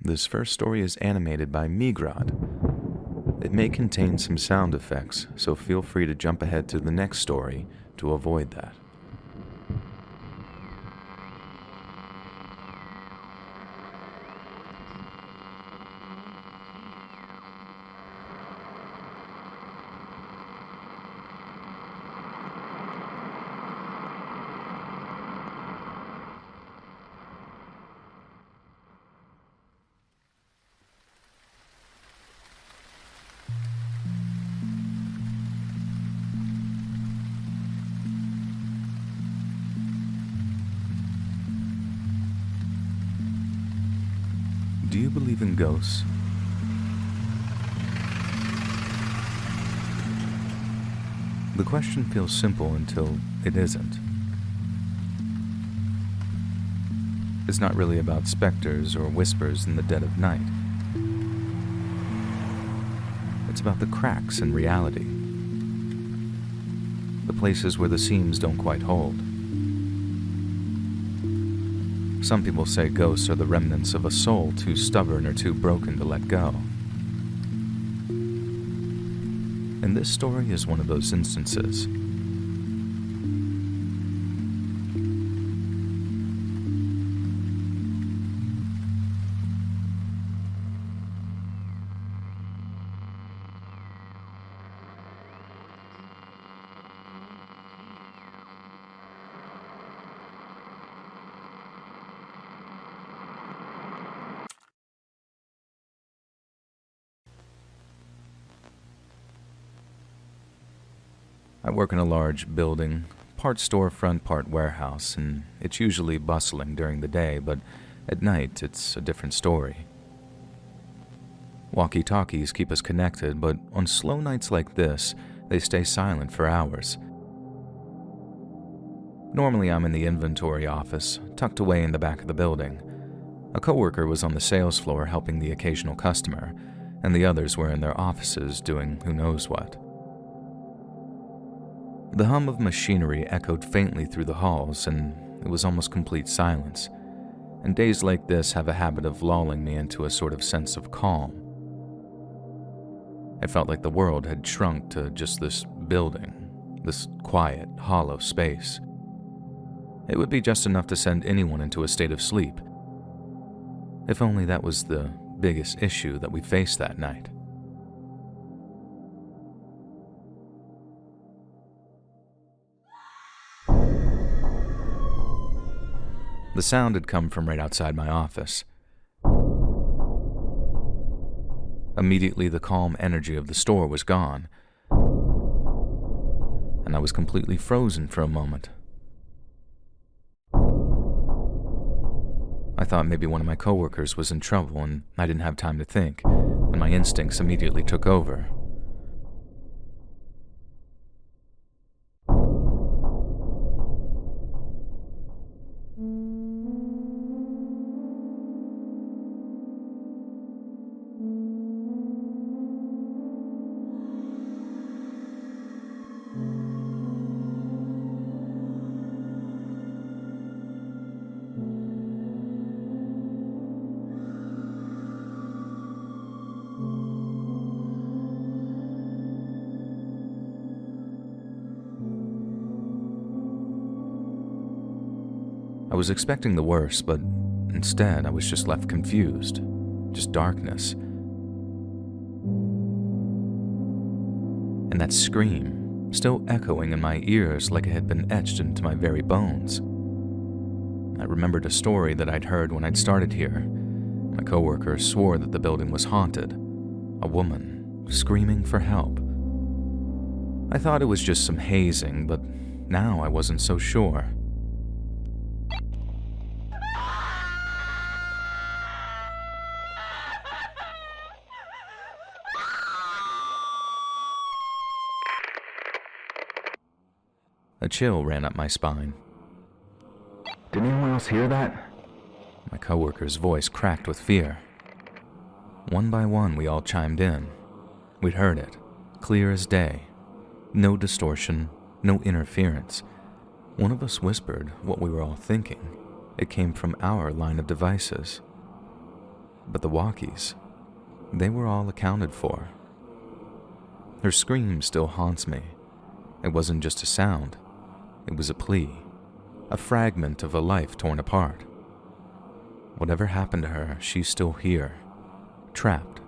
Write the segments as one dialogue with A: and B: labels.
A: This first story is animated by MIGROD. It may contain some sound effects, so feel free to jump ahead to the next story to avoid that. Do you believe in ghosts? The question feels simple until it isn't. It's not really about specters or whispers in the dead of night. It's about the cracks in reality. The places where the seams don't quite hold. Some people say ghosts are the remnants of a soul too stubborn or too broken to let go. And this story is one of those instances. I work in a large building, part storefront, part warehouse, and it's usually bustling during the day, but at night it's a different story. Walkie-talkies keep us connected, but on slow nights like this, they stay silent for hours. Normally I'm in the inventory office, tucked away in the back of the building. A coworker was on the sales floor helping the occasional customer, and the others were in their offices doing who knows what. The hum of machinery echoed faintly through the halls, and it was almost complete silence, and days like this have a habit of lulling me into a sort of sense of calm. It felt like the world had shrunk to just this building, this quiet, hollow space. It would be just enough to send anyone into a state of sleep. If only that was the biggest issue that we faced that night. The sound had come from right outside my office. Immediately, the calm energy of the store was gone, and I was completely frozen for a moment. I thought maybe one of my coworkers was in trouble, and I didn't have time to think, and my instincts immediately took over. I was expecting the worst, but instead I was just left confused. Just darkness. And that scream, still echoing in my ears like it had been etched into my very bones. I remembered a story that I'd heard when I'd started here. My coworker swore that the building was haunted. A woman screaming for help. I thought it was just some hazing, but now I wasn't so sure. A chill ran up my spine.
B: Did anyone else hear that?
A: My coworker's voice cracked with fear. One by one, we all chimed in. We'd heard it, clear as day. No distortion, no interference. One of us whispered what we were all thinking. It came from our line of devices. But the walkies, they were all accounted for. Her scream still haunts me. It wasn't just a sound, it was a plea, a fragment of a life torn apart. Whatever happened to her, she's still here, trapped,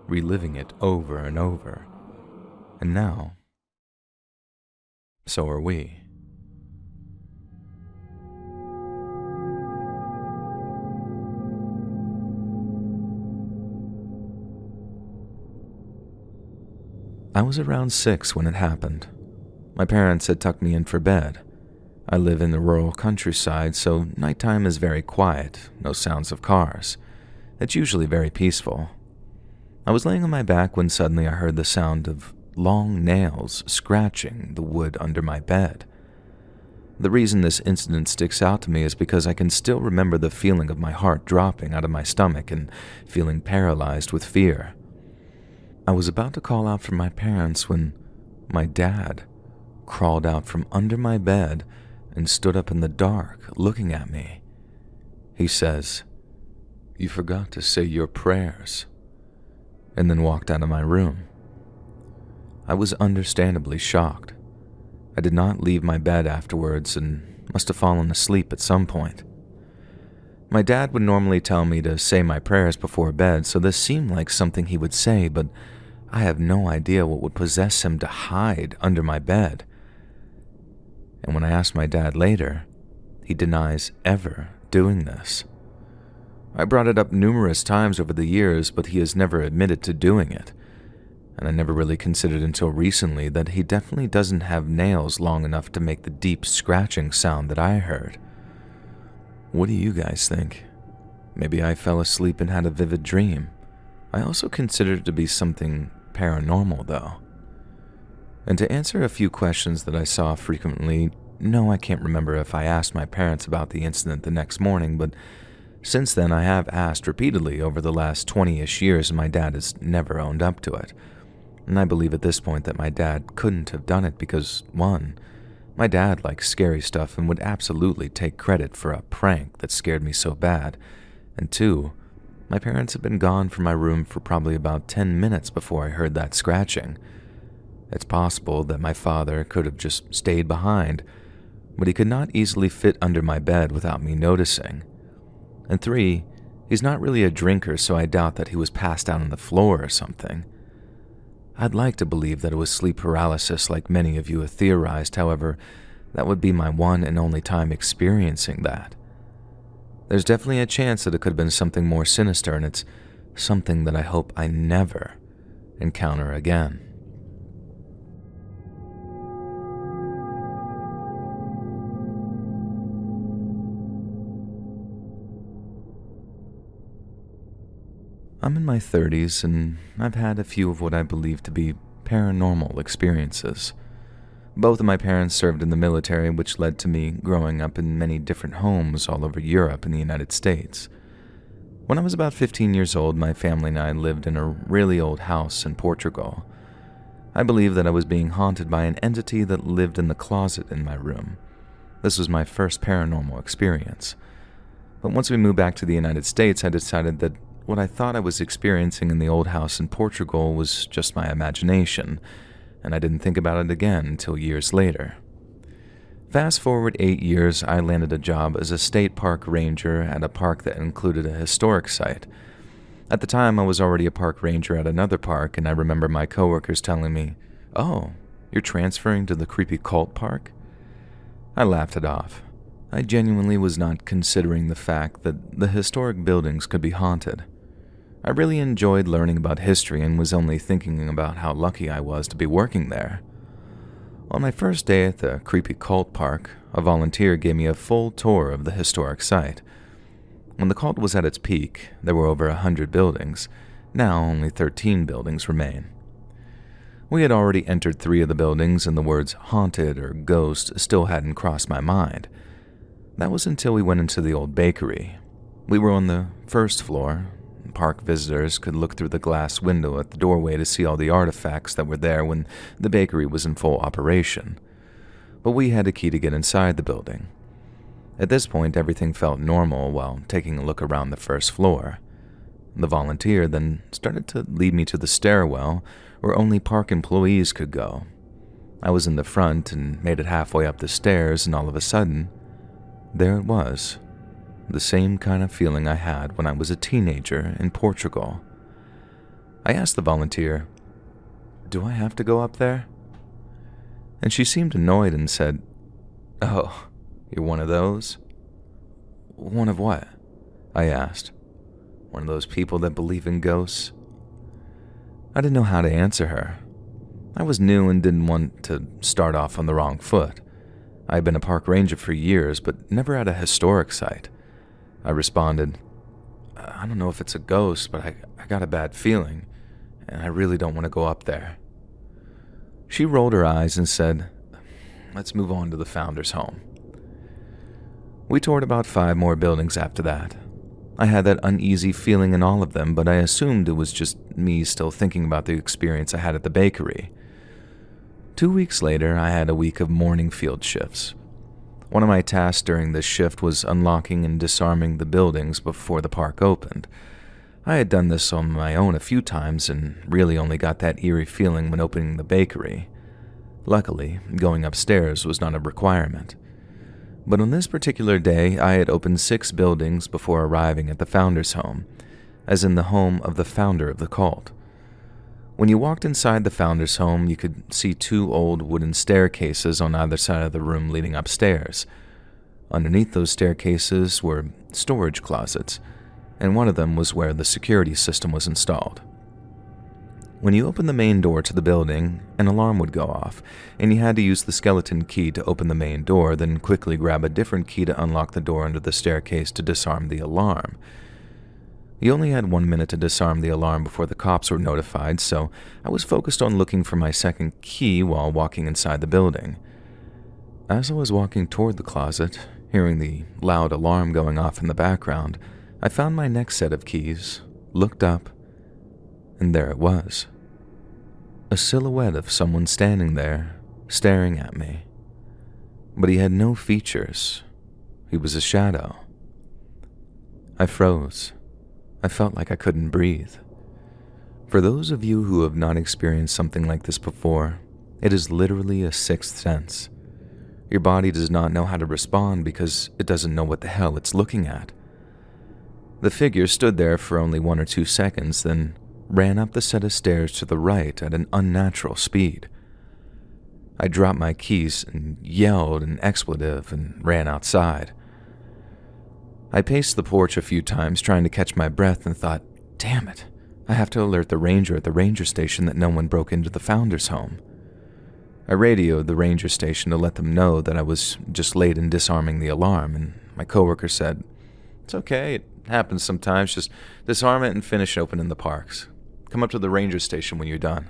A: reliving it over and over. And now, so are we. I was around 6 when it happened. My parents had tucked me in for bed. I live in the rural countryside, so nighttime is very quiet, no sounds of cars. It's usually very peaceful. I was laying on my back when suddenly I heard the sound of long nails scratching the wood under my bed. The reason this incident sticks out to me is because I can still remember the feeling of my heart dropping out of my stomach and feeling paralyzed with fear. I was about to call out for my parents when my dad crawled out from under my bed and stood up in the dark, looking at me. He says, "You forgot to say your prayers," and then walked out of my room. I was understandably shocked. I did not leave my bed afterwards and must have fallen asleep at some point. My dad would normally tell me to say my prayers before bed, so this seemed like something he would say, but I have no idea what would possess him to hide under my bed. And when I asked my dad later, he denies ever doing this. I brought it up numerous times over the years, but he has never admitted to doing it. And I never really considered until recently that he definitely doesn't have nails long enough to make the deep scratching sound that I heard. What do you guys think? Maybe I fell asleep and had a vivid dream. I also consider it to be something paranormal, though. And to answer a few questions that I saw frequently, no, I can't remember if I asked my parents about the incident the next morning, but since then I have asked repeatedly over the last 20-ish years, and my dad has never owned up to it. And I believe at this point that my dad couldn't have done it because, 1, my dad likes scary stuff and would absolutely take credit for a prank that scared me so bad, and 2, my parents had been gone from my room for probably about 10 minutes before I heard that scratching. It's possible that my father could have just stayed behind, but he could not easily fit under my bed without me noticing. And 3, he's not really a drinker, so I doubt that he was passed out on the floor or something. I'd like to believe that it was sleep paralysis like many of you have theorized, however, that would be my one and only time experiencing that. There's definitely a chance that it could have been something more sinister, and it's something that I hope I never encounter again. I'm in my 30s, and I've had a few of what I believe to be paranormal experiences. Both of my parents served in the military, which led to me growing up in many different homes all over Europe and the United States. When I was about 15 years old, my family and I lived in a really old house in Portugal. I believe that I was being haunted by an entity that lived in the closet in my room. This was my first paranormal experience. But once we moved back to the United States, I decided that what I thought I was experiencing in the old house in Portugal was just my imagination, and I didn't think about it again until years later. Fast forward 8 years, I landed a job as a state park ranger at a park that included a historic site. At the time, I was already a park ranger at another park, and I remember my coworkers telling me, "Oh, you're transferring to the creepy cult park?" I laughed it off. I genuinely was not considering the fact that the historic buildings could be haunted. I really enjoyed learning about history and was only thinking about how lucky I was to be working there. On my first day at the creepy cult park, a volunteer gave me a full tour of the historic site. When the cult was at its peak, there were over 100 buildings. Now only 13 buildings remain. We had already entered 3 of the buildings, and the words haunted or ghost still hadn't crossed my mind. That was until we went into the old bakery. We were on the first floor. Park visitors could look through the glass window at the doorway to see all the artifacts that were there when the bakery was in full operation. But we had a key to get inside the building. At this point, everything felt normal while taking a look around the first floor. The volunteer then started to lead me to the stairwell where only park employees could go. I was in the front and made it halfway up the stairs, and all of a sudden, there it was. The same kind of feeling I had when I was a teenager in Portugal. I asked the volunteer, "Do I have to go up there?" And she seemed annoyed and said, "Oh, you're one of those?" "One of what?" I asked. "One of those people that believe in ghosts?" I didn't know how to answer her. I was new and didn't want to start off on the wrong foot. I had been a park ranger for years, but never at a historic site. I responded, "I don't know if it's a ghost, but I got a bad feeling, and I really don't want to go up there." She rolled her eyes and said, "Let's move on to the founder's home." We toured about 5 more buildings after that. I had that uneasy feeling in all of them, but I assumed it was just me still thinking about the experience I had at the bakery. 2 weeks later, I had a week of morning field shifts. One of my tasks during this shift was unlocking and disarming the buildings before the park opened. I had done this on my own a few times and really only got that eerie feeling when opening the bakery. Luckily, going upstairs was not a requirement. But on this particular day, I had opened 6 buildings before arriving at the founder's home, as in the home of the founder of the cult. When you walked inside the founder's home, you could see 2 old wooden staircases on either side of the room leading upstairs. Underneath those staircases were storage closets, and one of them was where the security system was installed. When you opened the main door to the building, an alarm would go off, and you had to use the skeleton key to open the main door, then quickly grab a different key to unlock the door under the staircase to disarm the alarm. You only had 1 minute to disarm the alarm before the cops were notified, so I was focused on looking for my second key while walking inside the building. As I was walking toward the closet, hearing the loud alarm going off in the background, I found my next set of keys, looked up, and there it was. A silhouette of someone standing there, staring at me. But he had no features. He was a shadow. I froze. I felt like I couldn't breathe. For those of you who have not experienced something like this before, it is literally a sixth sense. Your body does not know how to respond because it doesn't know what the hell it's looking at. The figure stood there for only 1 or 2 seconds, then ran up the set of stairs to the right at an unnatural speed. I dropped my keys and yelled an expletive and ran outside. I paced the porch a few times trying to catch my breath and thought, damn it, I have to alert the ranger at the ranger station that no one broke into the founder's home. I radioed the ranger station to let them know that I was just late in disarming the alarm, and my coworker said, "It's okay, it happens sometimes, just disarm it and finish opening the parks. Come up to the ranger station when you're done."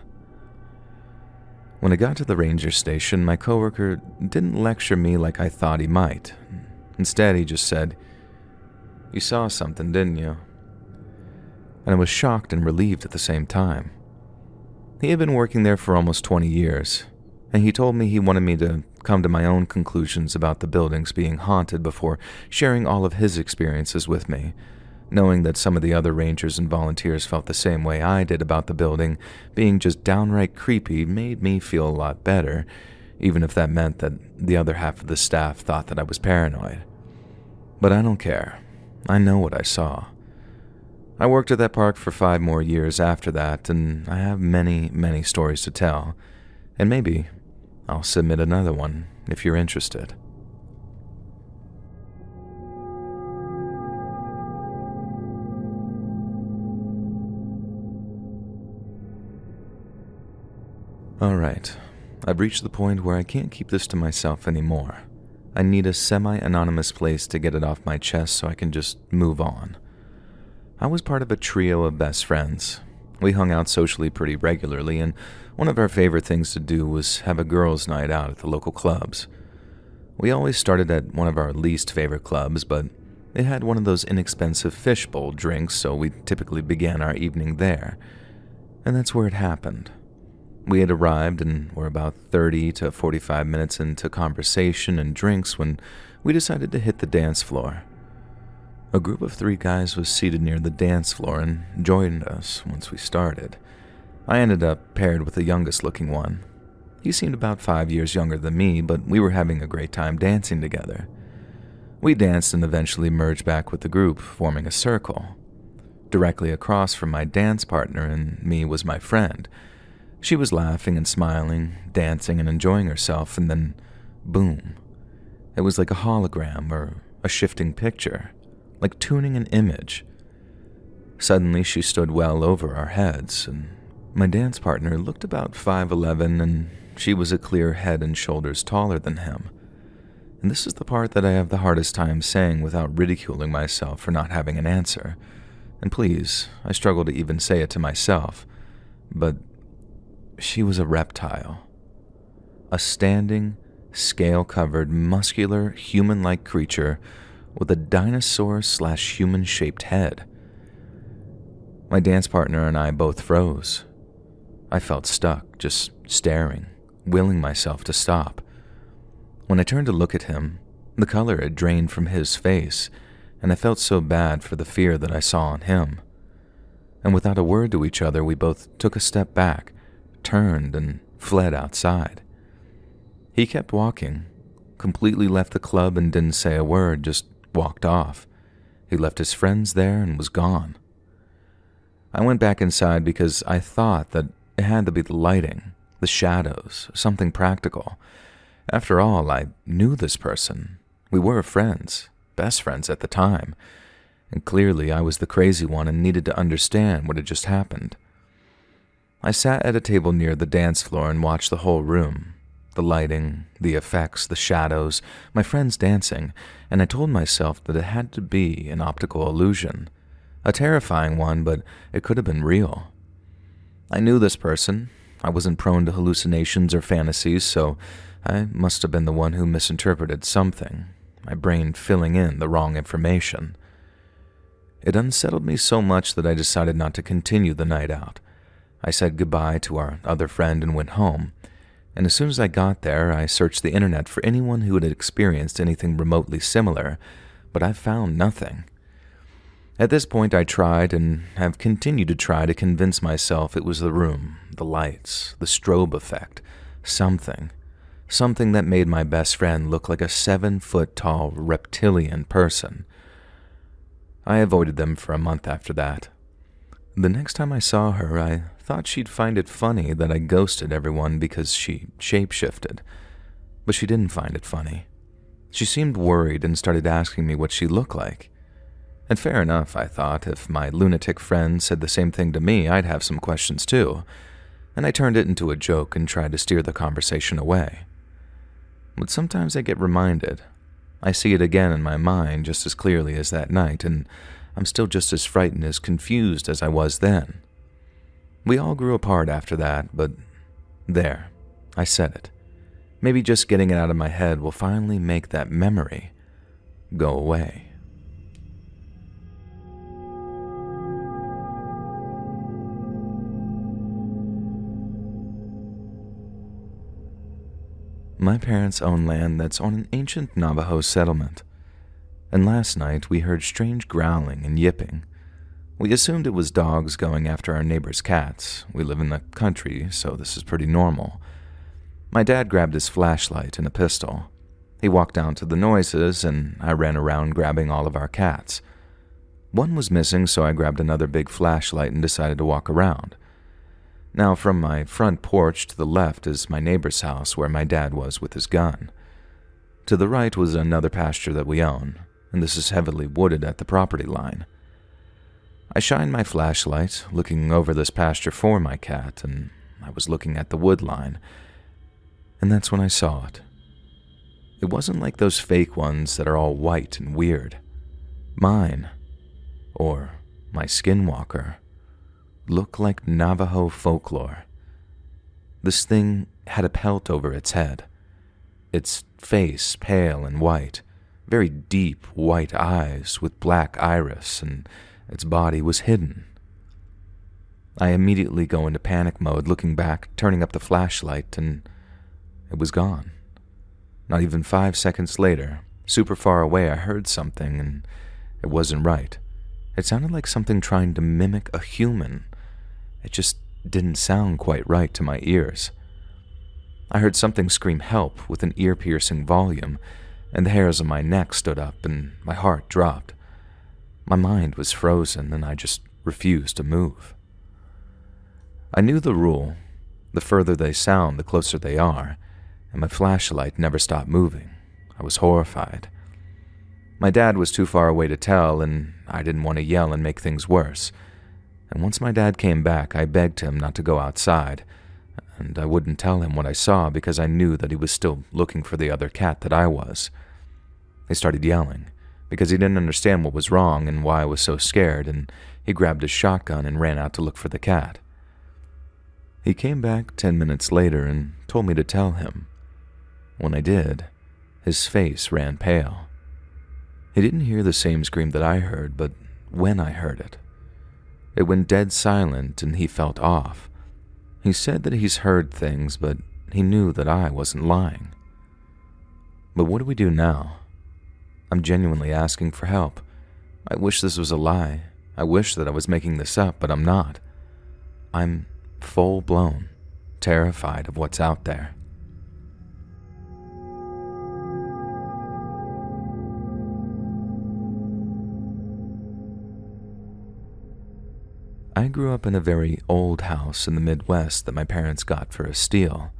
A: When I got to the ranger station, my coworker didn't lecture me like I thought he might. Instead, he just said, "You saw something, didn't you?" And I was shocked and relieved at the same time. He had been working there for almost 20 years, and he told me he wanted me to come to my own conclusions about the buildings being haunted before sharing all of his experiences with me, knowing that some of the other rangers and volunteers felt the same way I did about the building being just downright creepy made me feel a lot better, even if that meant that the other half of the staff thought that I was paranoid. But I don't care. I know what I saw. I worked at that park for 5 more years after that, and I have many, many stories to tell, and maybe I'll submit another one if you're interested. Alright, I've reached the point where I can't keep this to myself anymore. I need a semi-anonymous place to get it off my chest so I can just move on. I was part of a trio of best friends. We hung out socially pretty regularly, and one of our favorite things to do was have a girls' night out at the local clubs. We always started at one of our least favorite clubs, but it had one of those inexpensive fishbowl drinks, so we typically began our evening there. And that's where it happened. We had arrived and were about 30 to 45 minutes into conversation and drinks when we decided to hit the dance floor. A group of 3 guys was seated near the dance floor and joined us once we started. I ended up paired with the youngest-looking one. He seemed about 5 years younger than me, but we were having a great time dancing together. We danced and eventually merged back with the group, forming a circle. Directly across from my dance partner and me was my friend. She was laughing and smiling, dancing and enjoying herself, and then, boom. It was like a hologram or a shifting picture, like tuning an image. Suddenly, she stood well over our heads, and my dance partner looked about 5'11", and she was a clear head and shoulders taller than him. And this is the part that I have the hardest time saying without ridiculing myself for not having an answer. And please, I struggle to even say it to myself, but she was a reptile. A standing, scale-covered, muscular, human-like creature with a dinosaur/human-shaped head. My dance partner and I both froze. I felt stuck, just staring, willing myself to stop. When I turned to look at him, the color had drained from his face, and I felt so bad for the fear that I saw on him. And without a word to each other, we both took a step back, turned, and fled outside. He kept walking, completely left the club and didn't say a word, just walked off. He left his friends there and was gone. I went back inside because I thought that it had to be the lighting, the shadows, something practical. After all, I knew this person. We were friends, best friends at the time, and clearly I was the crazy one and needed to understand what had just happened. I sat at a table near the dance floor and watched the whole room, the lighting, the effects, the shadows, my friends dancing, and I told myself that it had to be an optical illusion, a terrifying one, but it could have been real. I knew this person. I wasn't prone to hallucinations or fantasies, so I must have been the one who misinterpreted something, my brain filling in the wrong information. It unsettled me so much that I decided not to continue the night out. I said goodbye to our other friend and went home, and as soon as I got there, I searched the internet for anyone who had experienced anything remotely similar, but I found nothing. At this point, I tried and have continued to try to convince myself it was the room, the lights, the strobe effect, something that made my best friend look like a 7-foot-tall reptilian person. I avoided them for a month after that. The next time I saw her, I thought she'd find it funny that I ghosted everyone because she shapeshifted. But she didn't find it funny. She seemed worried and started asking me what she looked like. And fair enough, I thought. If my lunatic friend said the same thing to me, I'd have some questions too. And I turned it into a joke and tried to steer the conversation away. But sometimes I get reminded. I see it again in my mind just as clearly as that night, and I'm still just as frightened, as confused as I was then. We all grew apart after that, but there, I said it. Maybe just getting it out of my head will finally make that memory go away. My parents own land that's on an ancient Navajo settlement, and last night we heard strange growling and yipping. We assumed it was dogs going after our neighbor's cats. We live in the country, so this is pretty normal. My dad grabbed his flashlight and a pistol. He walked down to the noises, and I ran around grabbing all of our cats. One was missing, so I grabbed another big flashlight and decided to walk around. Now, from my front porch to the left is my neighbor's house where my dad was with his gun. To the right was another pasture that we own, and this is heavily wooded at the property line. I shined my flashlight, looking over this pasture for my cat, and I was looking at the wood line, and that's when I saw it. It wasn't like those fake ones that are all white and weird. Mine, or my skinwalker, looked like Navajo folklore. This thing had a pelt over its head, its face pale and white, very deep white eyes with black iris, and its body was hidden. I immediately go into panic mode, looking back, turning up the flashlight, and it was gone. Not even 5 seconds later, super far away, I heard something, and It wasn't right. It sounded like something trying to mimic a human. It just didn't sound quite right to my ears. I heard something scream help with an ear-piercing volume, and the hairs on my neck stood up and my heart dropped. My mind was frozen and I just refused to move. I knew the rule: the further they sound, the closer they are, and my flashlight never stopped moving. I was horrified. My dad was too far away to tell, and I didn't want to yell and make things worse. And once my dad came back, I begged him not to go outside, and I wouldn't tell him what I saw because I knew that he was still looking for the other cat that I was. He started yelling because he didn't understand what was wrong and why I was so scared, and he grabbed his shotgun and ran out to look for the cat. He came back 10 minutes later and told me to tell him. When I did, his face ran pale. He didn't hear the same scream that I heard, but when I heard it, it went dead silent and he felt off. He said that he's heard things, but he knew that I wasn't lying. But what do we do now? I'm genuinely asking for help. I wish this was a lie. I wish that I was making this up, but I'm not. I'm full-blown terrified of what's out there. I grew up in a very old house in the Midwest that my parents got for a steal.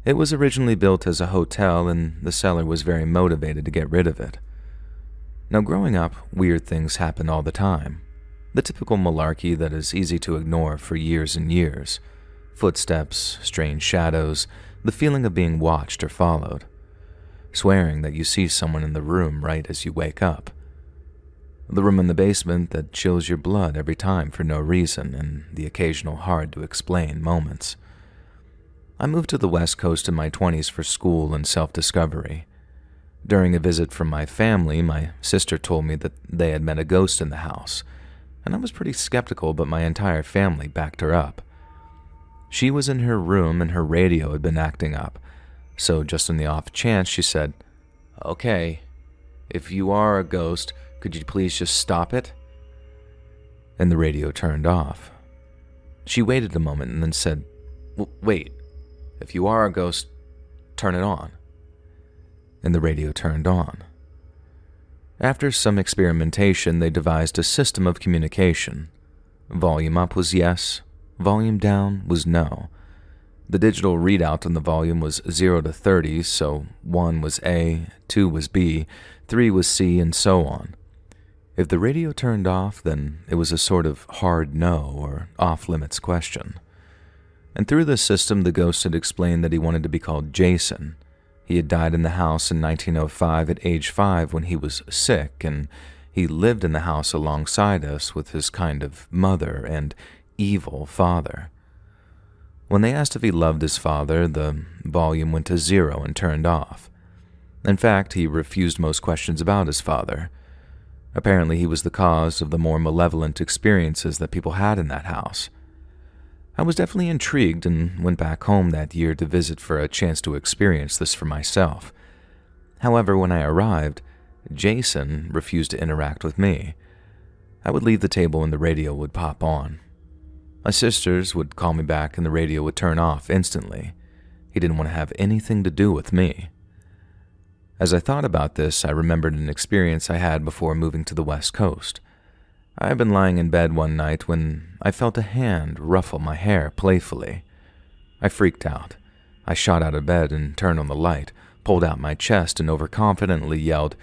A: It was originally built as a hotel, and the seller was very motivated to get rid of it. Now, growing up, weird things happen all the time. The typical malarkey that is easy to ignore for years and years. Footsteps, strange shadows, the feeling of being watched or followed. Swearing that you see someone in the room right as you wake up. The room in the basement that chills your blood every time for no reason, and the occasional hard-to-explain moments. I moved to the West Coast in my 20s for school and self-discovery. During a visit from my family, my sister told me that they had met a ghost in the house, and I was pretty skeptical, but my entire family backed her up. She was in her room and her radio had been acting up, so just on the off chance, she said, "Okay, if you are a ghost, could you please just stop it?" And the radio turned off. She waited a moment and then said, "Wait, if you are a ghost, turn it on." And the radio turned on. After some experimentation, they devised a system of communication. Volume up was yes, volume down was no. The digital readout on the volume was 0 to 30, so 1 was A, 2 was B, 3 was C, and so on. If the radio turned off, then it was a sort of hard no or off-limits question. And through this system, the ghost had explained that he wanted to be called Jason. He had died in the house in 1905 at age 5 when he was sick, and he lived in the house alongside us with his kind of mother and evil father. When they asked if he loved his father, the volume went to 0 and turned off. In fact, he refused most questions about his father. Apparently, he was the cause of the more malevolent experiences that people had in that house. I was definitely intrigued and went back home that year to visit for a chance to experience this for myself. However, when I arrived, Jason refused to interact with me. I would leave the table and the radio would pop on. My sisters would call me back and the radio would turn off instantly. He didn't want to have anything to do with me. As I thought about this, I remembered an experience I had before moving to the West Coast. I had been lying in bed one night when I felt a hand ruffle my hair playfully. I freaked out. I shot out of bed and turned on the light, pulled out my chest, and overconfidently yelled,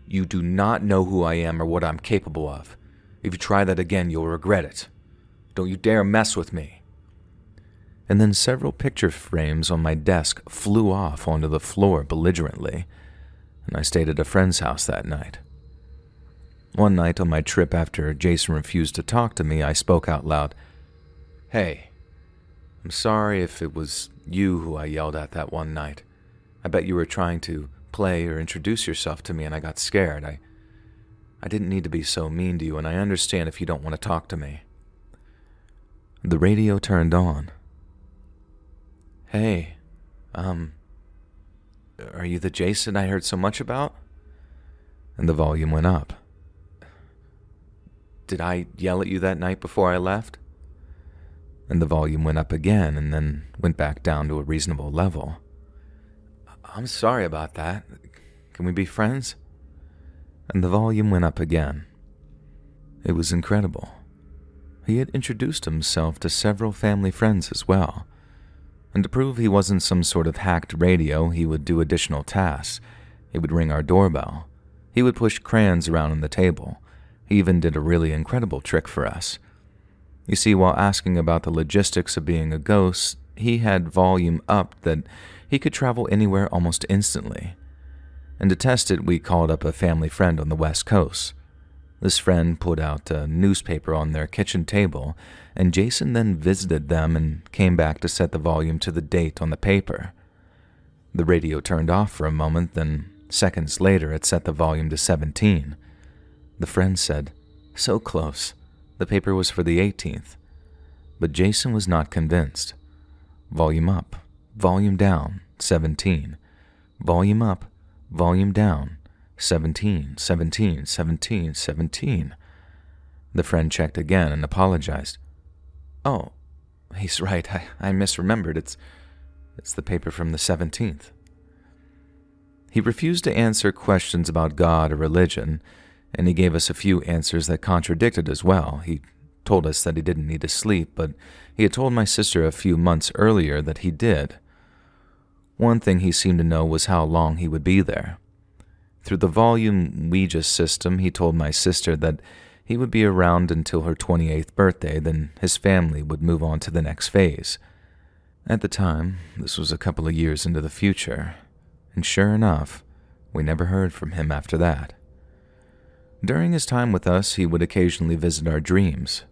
A: "You do not know who I am or what I'm capable of. If you try that again, you'll regret it. Don't you dare mess with me." And then several picture frames on my desk flew off onto the floor belligerently, and I stayed at a friend's house that night. One night on my trip after Jason refused to talk to me, I spoke out loud, "Hey, I'm sorry if it was you who I yelled at that one night. I bet you were trying to play or introduce yourself to me and I got scared. I didn't need to be so mean to you, and I understand if you don't want to talk to me." The radio turned on. "Hey, are you the Jason I heard so much about?" And the volume went up. Did I yell at you that night before I left?" And the volume went up again and then went back down to a reasonable level. "I'm sorry about that. Can we be friends?" And the volume went up again. It was incredible. He had introduced himself to several family friends as well. And to prove he wasn't some sort of hacked radio, he would do additional tasks. He would ring our doorbell. He would push crayons around on the table. He even did a really incredible trick for us. You see, while asking about the logistics of being a ghost, he had volume up that he could travel anywhere almost instantly. And to test it, we called up a family friend on the West Coast. This friend put out a newspaper on their kitchen table, and Jason then visited them and came back to set the volume to the date on the paper. The radio turned off for a moment, then seconds later it set the volume to 17. The friend said, "So close. The paper was for the 18th. But Jason was not convinced. Volume up, volume down, 17. Volume up, volume down, 17, 17, 17, 17. The friend checked again and apologized. "Oh, he's right. I misremembered. It's the paper from the 17th. He refused to answer questions about God or religion, and he gave us a few answers that contradicted as well. He told us that he didn't need to sleep, but he had told my sister a few months earlier that he did. One thing he seemed to know was how long he would be there. Through the volume Ouija system, he told my sister that he would be around until her 28th birthday, then his family would move on to the next phase. At the time, this was a couple of years into the future, and sure enough, we never heard from him after that. During his time with us, he would occasionally visit our dreams.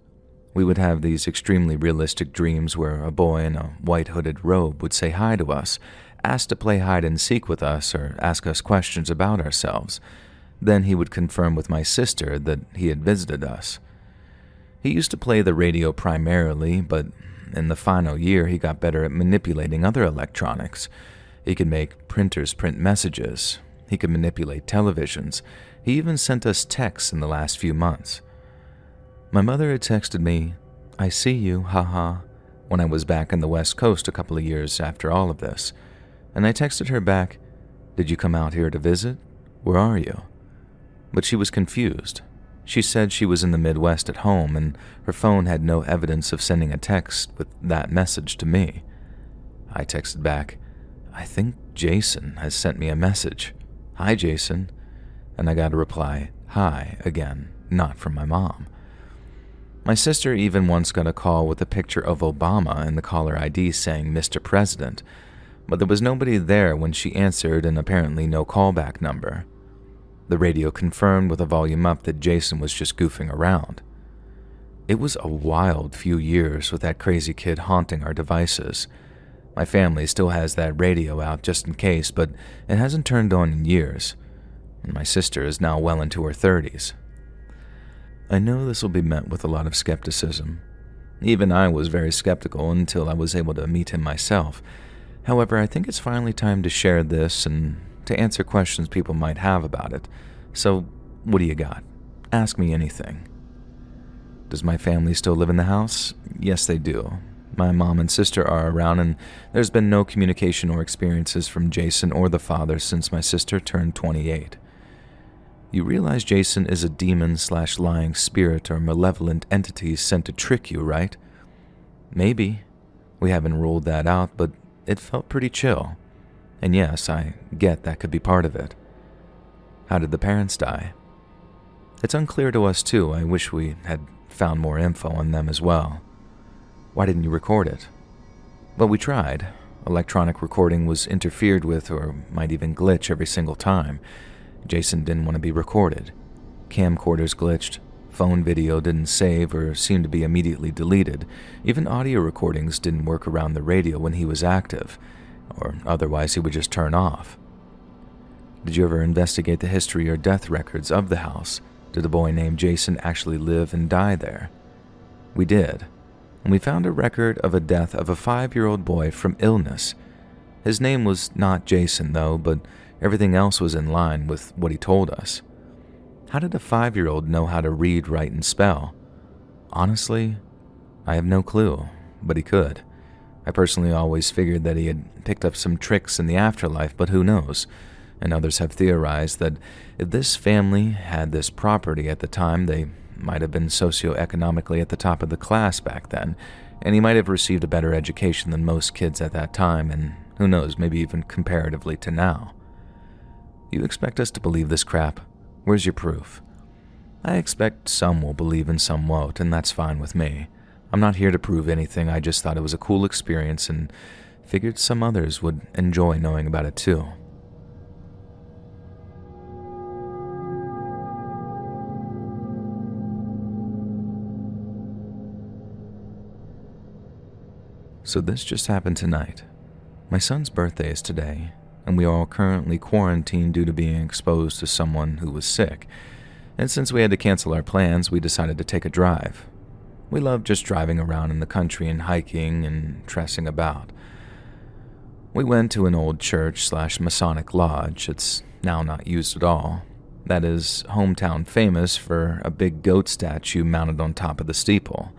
A: We would have these extremely realistic dreams where a boy in a white hooded robe would say hi to us, ask to play hide and seek with us, or ask us questions about ourselves. Then he would confirm with my sister that he had visited us. He used to play the radio primarily, but in the final year he got better at manipulating other electronics. He could make printers print messages. He could manipulate televisions. He even sent us texts in the last few months. My mother had texted me, "I see you, haha," when I was back in the West Coast a couple of years after all of this. And I texted her back, "Did you come out here to visit? Where are you?" But she was confused. She said she was in the Midwest at home, and her phone had no evidence of sending a text with that message to me. I texted back, "I think Jason has sent me a message. Hi, Jason." And I got a reply, "Hi," again, not from my mom. My sister even once got a call with a picture of Obama in the caller ID saying Mr. President, but there was nobody there when she answered and apparently no callback number. The radio confirmed with a volume up that Jason was just goofing around. It was a wild few years with that crazy kid haunting our devices. My family still has that radio out just in case, but it hasn't turned on in years, and my sister is now well into her 30s. I know this will be met with a lot of skepticism. Even I was very skeptical until I was able to meet him myself. However, I think it's finally time to share this and to answer questions people might have about it. So, what do you got? Ask me anything. Does my family still live in the house? Yes, they do. My mom and sister are around, and there's been no communication or experiences from Jason or the father since my sister turned 28. You realize Jason is a demon/lying spirit or malevolent entity sent to trick you, right? Maybe. We haven't ruled that out, but it felt pretty chill. And yes, I get that could be part of it. How did the parents die? It's unclear to us too. I wish we had found more info on them as well. Why didn't you record it? Well, we tried. Electronic recording was interfered with or might even glitch every single time. Jason didn't want to be recorded. Camcorders glitched. Phone video didn't save or seemed to be immediately deleted. Even audio recordings didn't work around the radio when he was active, or otherwise he would just turn off. Did you ever investigate the history or death records of the house? Did a boy named Jason actually live and die there? We did, and we found a record of a death of a 5-year-old boy from illness. His name was not Jason though, but everything else was in line with what he told us. How did a 5-year-old know how to read, write, and spell? Honestly, I have no clue, but he could. I personally always figured that he had picked up some tricks in the afterlife, but who knows? And others have theorized that if this family had this property at the time, they might have been socioeconomically at the top of the class back then, and he might have received a better education than most kids at that time, and who knows, maybe even comparatively to now. You expect us to believe this crap? Where's your proof? I expect some will believe and some won't, and that's fine with me. I'm not here to prove anything, I just thought it was a cool experience and figured some others would enjoy knowing about it too. So this just happened tonight. My son's birthday is today, and we are all currently quarantined due to being exposed to someone who was sick. And since we had to cancel our plans, we decided to take a drive. We love just driving around in the country and hiking and tressing about. We went to an old church/Masonic lodge. It's now not used at all. That is hometown famous for a big goat statue mounted on top of the steeple.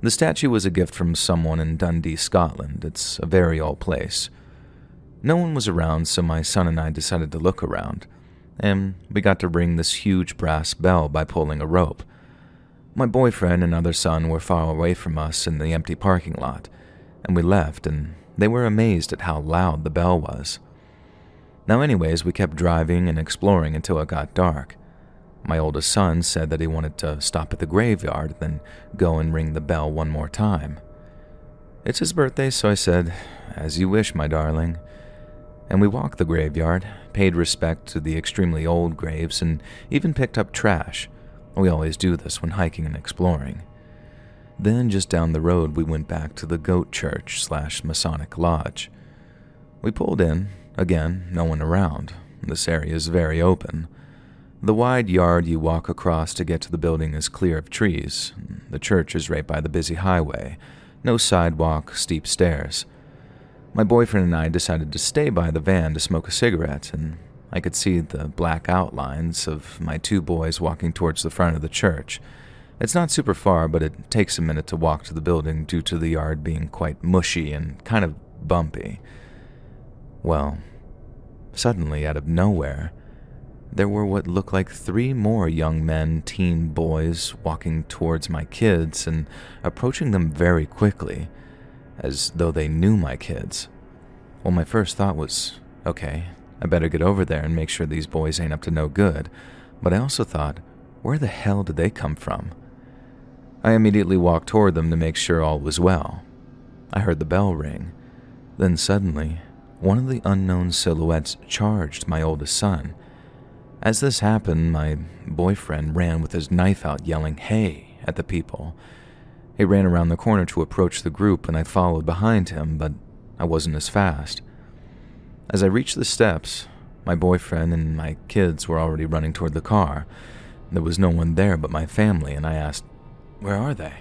A: The statue was a gift from someone in Dundee, Scotland. It's a very old place. No one was around, so my son and I decided to look around, and we got to ring this huge brass bell by pulling a rope. My boyfriend and other son were far away from us in the empty parking lot, and we left, and they were amazed at how loud the bell was. Now anyways, we kept driving and exploring until it got dark. My oldest son said that he wanted to stop at the graveyard, then go and ring the bell one more time. It's his birthday, so I said, "As you wish, my darling." And we walked the graveyard, paid respect to the extremely old graves, and even picked up trash. We always do this when hiking and exploring. Then, just down the road, we went back to the goat church/Masonic lodge. We pulled in. Again, no one around. This area is very open. The wide yard you walk across to get to the building is clear of trees. The church is right by the busy highway. No sidewalk, steep stairs. My boyfriend and I decided to stay by the van to smoke a cigarette, and I could see the black outlines of my two boys walking towards the front of the church. It's not super far, but it takes a minute to walk to the building due to the yard being quite mushy and kind of bumpy. Well, suddenly, out of nowhere, there were what looked like 3 more young men, teen boys, walking towards my kids and approaching them very quickly, as though they knew my kids. Well, my first thought was, okay, I better get over there and make sure these boys ain't up to no good, but I also thought, where the hell did they come from? I immediately walked toward them to make sure all was well. I heard the bell ring. Then suddenly, one of the unknown silhouettes charged my oldest son. As this happened, my boyfriend ran with his knife out yelling, "Hey," at the people. He ran around the corner to approach the group, and I followed behind him, but I wasn't as fast. As I reached the steps, my boyfriend and my kids were already running toward the car. There was no one there but my family, and I asked, "Where are they?"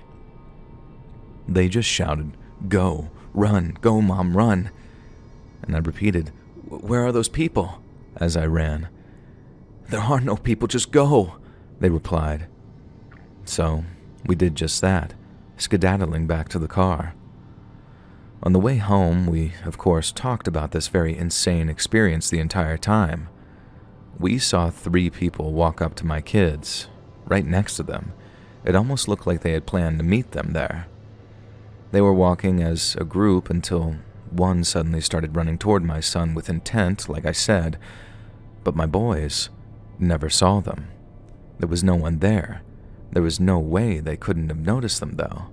A: They just shouted, "Go, run, go Mom, run." And I repeated, "Where are those people?" as I ran. "There are no people, just go," they replied. So we did just that, skedaddling back to the car. On the way home, we, of course, talked about this very insane experience the entire time. We saw 3 people walk up to my kids, right next to them. It almost looked like they had planned to meet them there. They were walking as a group until one suddenly started running toward my son with intent, like I said, but my boys never saw them. There was no one there. There was no way they couldn't have noticed them, though.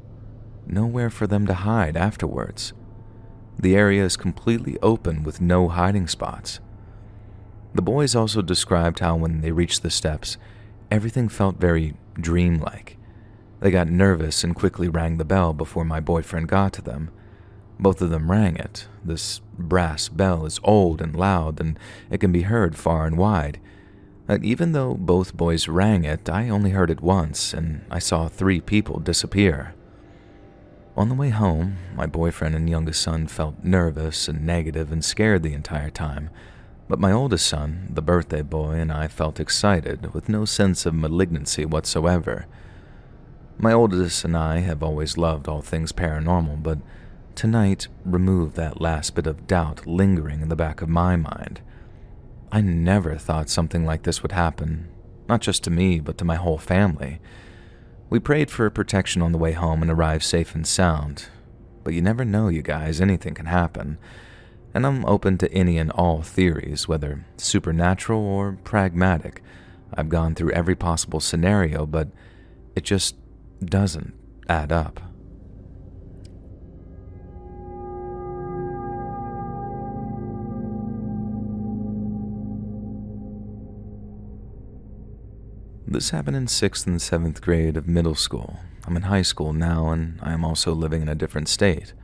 A: Nowhere for them to hide afterwards. The area is completely open with no hiding spots. The boys also described how when they reached the steps, everything felt very dreamlike. They got nervous and quickly rang the bell before my boyfriend got to them. Both of them rang it. This brass bell is old and loud, and it can be heard far and wide. And even though both boys rang it, I only heard it once, and I saw 3 people disappear. On the way home, my boyfriend and youngest son felt nervous and negative and scared the entire time, But my oldest son, the birthday boy, and I felt excited with no sense of malignancy whatsoever. My oldest and I have always loved all things paranormal, but tonight removed that last bit of doubt lingering in the back of my mind. I never thought something like this would happen, not just to me, but to my whole family. We prayed for protection on the way home and arrived safe and sound, but you never know, you guys, anything can happen. And I'm open to any and all theories, whether supernatural or pragmatic. I've gone through every possible scenario, but it just doesn't add up. This happened in 6th and 7th grade of middle school. I'm in high school now, and I am also living in a different state.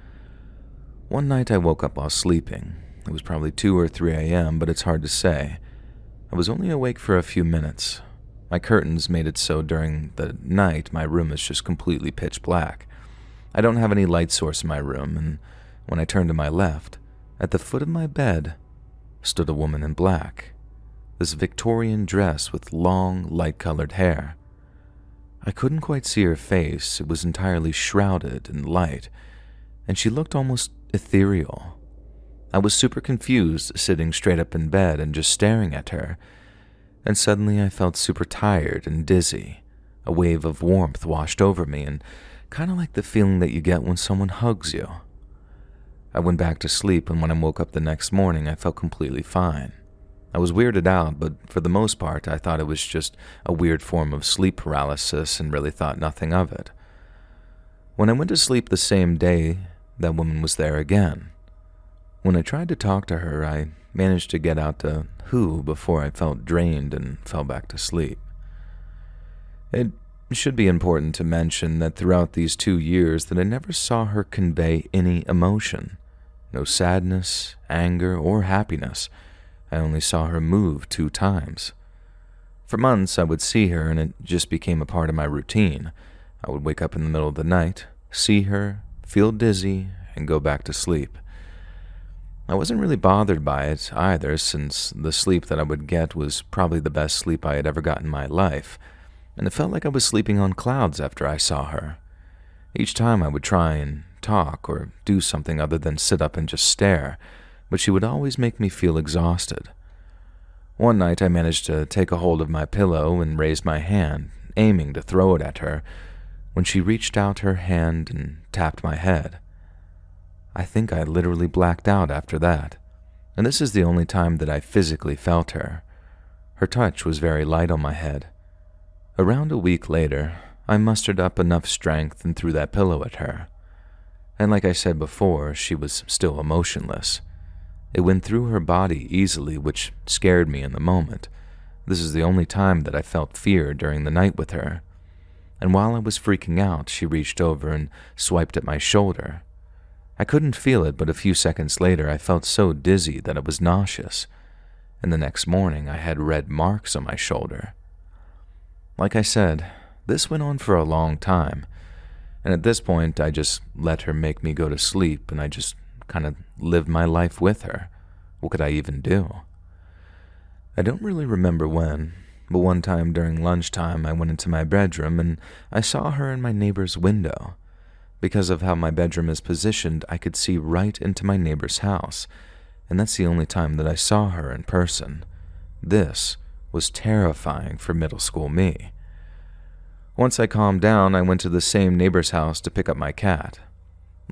A: One night I woke up while sleeping. It was probably 2 or 3 a.m., but it's hard to say. I was only awake for a few minutes. My curtains made it so during the night my room is just completely pitch black. I don't have any light source in my room, and when I turned to my left, at the foot of my bed, stood a woman in black. This Victorian dress with long, light-colored hair. I couldn't quite see her face. It was entirely shrouded in light, and she looked almost ethereal. I was super confused, sitting straight up in bed and just staring at her, and suddenly I felt super tired and dizzy. A wave of warmth washed over me, and kind of like the feeling that you get when someone hugs you. I went back to sleep, and when I woke up the next morning, I felt completely fine. I was weirded out, but for the most part, I thought it was just a weird form of sleep paralysis and really thought nothing of it. When I went to sleep the same day, that woman was there again. When I tried to talk to her, I managed to get out to who before I felt drained and fell back to sleep. It should be important to mention that throughout these 2 years that I never saw her convey any emotion. No sadness, anger, or happiness. I only saw her move 2 times. For months, I would see her, and it just became a part of my routine. I would wake up in the middle of the night, see her, feel dizzy, and go back to sleep. I wasn't really bothered by it either, since the sleep that I would get was probably the best sleep I had ever gotten in my life, and it felt like I was sleeping on clouds after I saw her. Each time I would try and talk or do something other than sit up and just stare, but she would always make me feel exhausted. One night I managed to take a hold of my pillow and raise my hand, aiming to throw it at her, when she reached out her hand and tapped my head. I think I literally blacked out after that, and this is the only time that I physically felt her. Her touch was very light on my head. Around a week later, I mustered up enough strength and threw that pillow at her. And like I said before, she was still emotionless. It went through her body easily, which scared me in the moment. This is the only time that I felt fear during the night with her. And while I was freaking out, she reached over and swiped at my shoulder. I couldn't feel it, but a few seconds later I felt so dizzy that I was nauseous. And the next morning I had red marks on my shoulder. Like I said, this went on for a long time. And at this point, I just let her make me go to sleep, and I just kind of lived my life with her. What could I even do? I don't really remember when, but one time during lunchtime I went into my bedroom and I saw her in my neighbor's window. Because of how my bedroom is positioned, I could see right into my neighbor's house, and that's the only time that I saw her in person. This was terrifying for middle school me. Once I calmed down, I went to the same neighbor's house to pick up my cat.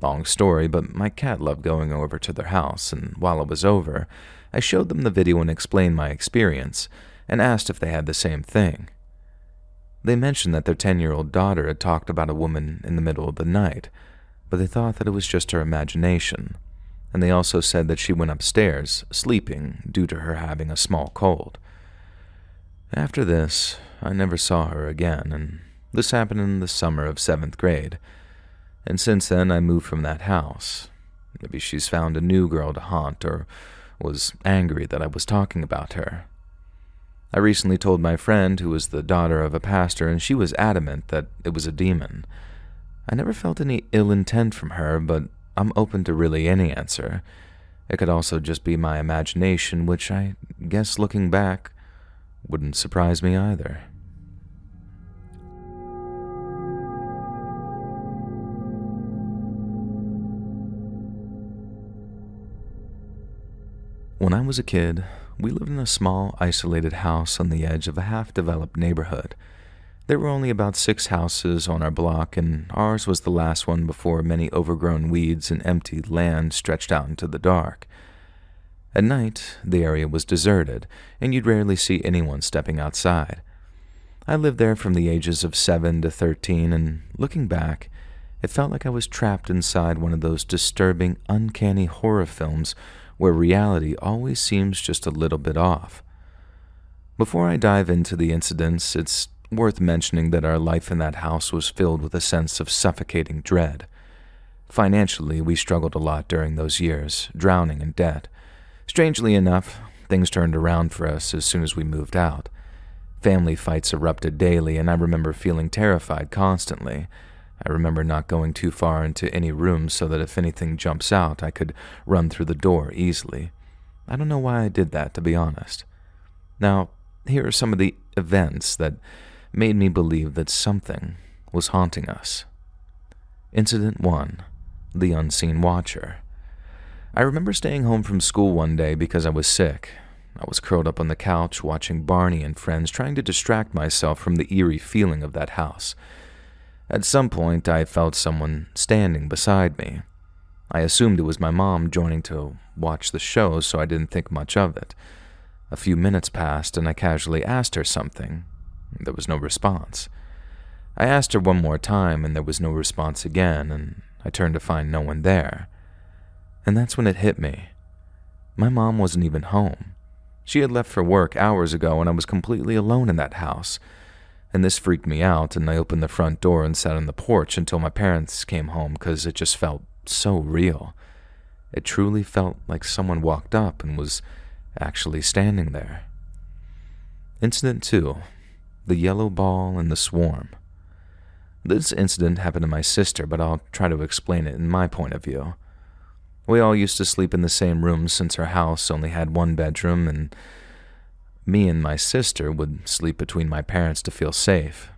A: Long story, but my cat loved going over to their house, and while I was over, I showed them the video and explained my experience, and asked if they had the same thing. They mentioned that their 10-year-old daughter had talked about a woman in the middle of the night, but they thought that it was just her imagination, and they also said that she went upstairs, sleeping, due to her having a small cold. After this, I never saw her again, and this happened in the summer of 7th grade. And since then, I moved from that house. Maybe she's found a new girl to haunt, or was angry that I was talking about her. I recently told my friend, who was the daughter of a pastor, and she was adamant that it was a demon. I never felt any ill intent from her, but I'm open to really any answer. It could also just be my imagination, which I guess looking back wouldn't surprise me either. When I was a kid, we lived in a small, isolated house on the edge of a half-developed neighborhood. There were only about 6 houses on our block, and ours was the last one before many overgrown weeds and empty land stretched out into the dark. At night, the area was deserted, and you'd rarely see anyone stepping outside. I lived there from the ages of 7 to 13, and looking back, it felt like I was trapped inside one of those disturbing, uncanny horror films where reality always seems just a little bit off. Before I dive into the incidents, it's worth mentioning that our life in that house was filled with a sense of suffocating dread. Financially, we struggled a lot during those years, drowning in debt. Strangely enough, things turned around for us as soon as we moved out. Family fights erupted daily, and I remember feeling terrified constantly. I remember not going too far into any rooms so that if anything jumps out, I could run through the door easily. I don't know why I did that, to be honest. Now, here are some of the events that made me believe that something was haunting us. Incident 1. The Unseen Watcher. I remember staying home from school one day because I was sick. I was curled up on the couch watching Barney and Friends, trying to distract myself from the eerie feeling of that house. At some point, I felt someone standing beside me. I assumed it was my mom joining to watch the show, so I didn't think much of it. A few minutes passed, and I casually asked her something. There was no response. I asked her one more time, and there was no response again, and I turned to find no one there. And that's when it hit me. My mom wasn't even home. She had left for work hours ago, and I was completely alone in that house. And this freaked me out, and I opened the front door and sat on the porch until my parents came home because it just felt so real. It truly felt like someone walked up and was actually standing there. Incident 2. The Yellow Ball and the Swarm. This incident happened to my sister, but I'll try to explain it in my point of view. We all used to sleep in the same room since our house only had one bedroom, and me and my sister would sleep between my parents to feel safe.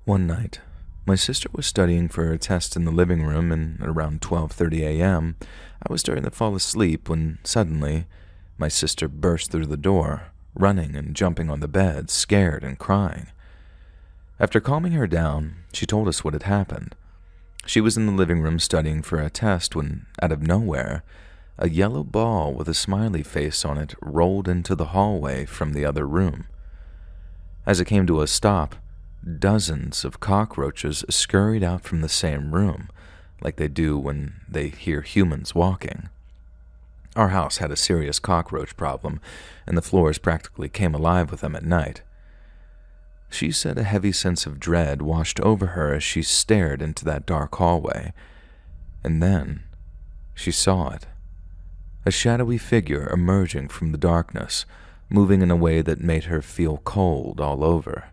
A: One night, my sister was studying for her test in the living room, and at around 12:30 a.m., I was starting to fall asleep when suddenly my sister burst through the door, running and jumping on the bed, scared and crying. After calming her down, she told us what had happened. She was in the living room studying for a test when, out of nowhere, a yellow ball with a smiley face on it rolled into the hallway from the other room. As it came to a stop, dozens of cockroaches scurried out from the same room, like they do when they hear humans walking. Our house had a serious cockroach problem, and the floors practically came alive with them at night. She said a heavy sense of dread washed over her as she stared into that dark hallway. And then she saw it. A shadowy figure emerging from the darkness, moving in a way that made her feel cold all over.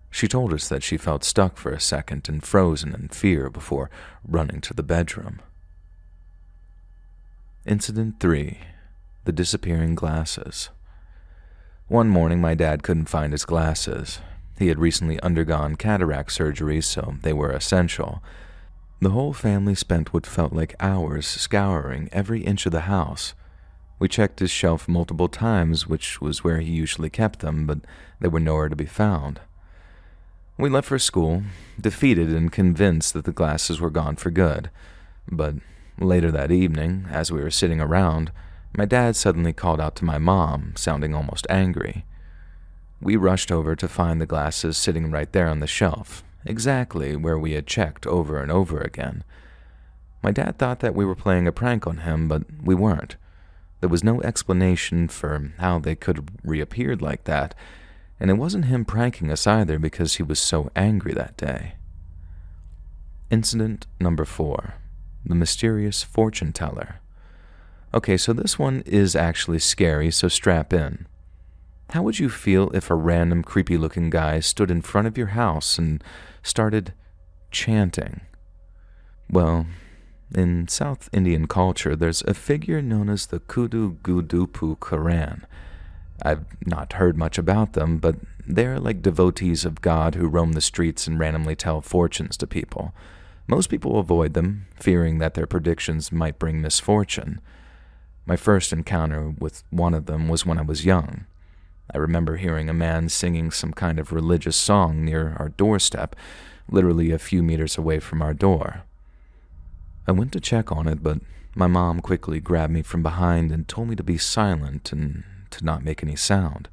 A: She told us that she felt stuck for a second and frozen in fear before running to the bedroom. Incident 3. The Disappearing Glasses. One morning, my dad couldn't find his glasses. He had recently undergone cataract surgery, so they were essential. The whole family spent what felt like hours scouring every inch of the house. We checked his shelf multiple times, which was where he usually kept them, but they were nowhere to be found. We left for school, defeated and convinced that the glasses were gone for good. But later that evening, as we were sitting around, my dad suddenly called out to my mom, sounding almost angry. We rushed over to find the glasses sitting right there on the shelf, exactly where we had checked over and over again. My dad thought that we were playing a prank on him, but we weren't. There was no explanation for how they could have reappeared like that, and it wasn't him pranking us either because he was so angry that day. Incident number 4. The Mysterious Fortune Teller. Okay, so this one is actually scary, so strap in. How would you feel if a random creepy-looking guy stood in front of your house and started chanting? Well, In South Indian culture, there's a figure known as the Kudu Gudupu Quran. I've not heard much about them, but they're like devotees of God who roam the streets and randomly tell fortunes to people. Most people avoid them, fearing that their predictions might bring misfortune. My first encounter with one of them was when I was young. I remember hearing a man singing some kind of religious song near our doorstep, literally a few meters away from our door. I went to check on it, but my mom quickly grabbed me from behind and told me to be silent and to not make any sound.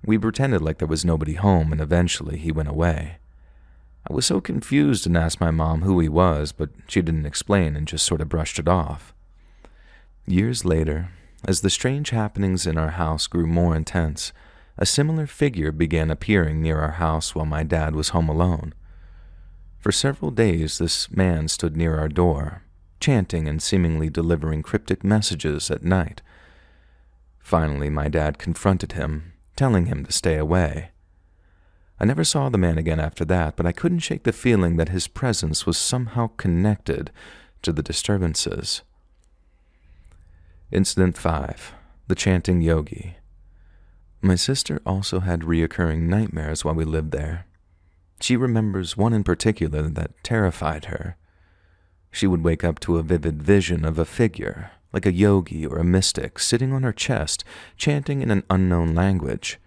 A: We pretended like there was nobody home, and eventually he went away. I was so confused and asked my mom who he was, but she didn't explain and just sort of brushed it off. Years later, as the strange happenings in our house grew more intense, a similar figure began appearing near our house while my dad was home alone. For several days, this man stood near our door, chanting and seemingly delivering cryptic messages at night. Finally, my dad confronted him, telling him to stay away. I never saw the man again after that, but I couldn't shake the feeling that his presence was somehow connected to the disturbances. Incident 5. The Chanting Yogi. My sister also had reoccurring nightmares while we lived there. She remembers one in particular that terrified her. She would wake up to a vivid vision of a figure, like a yogi or a mystic, sitting on her chest, chanting in an unknown language.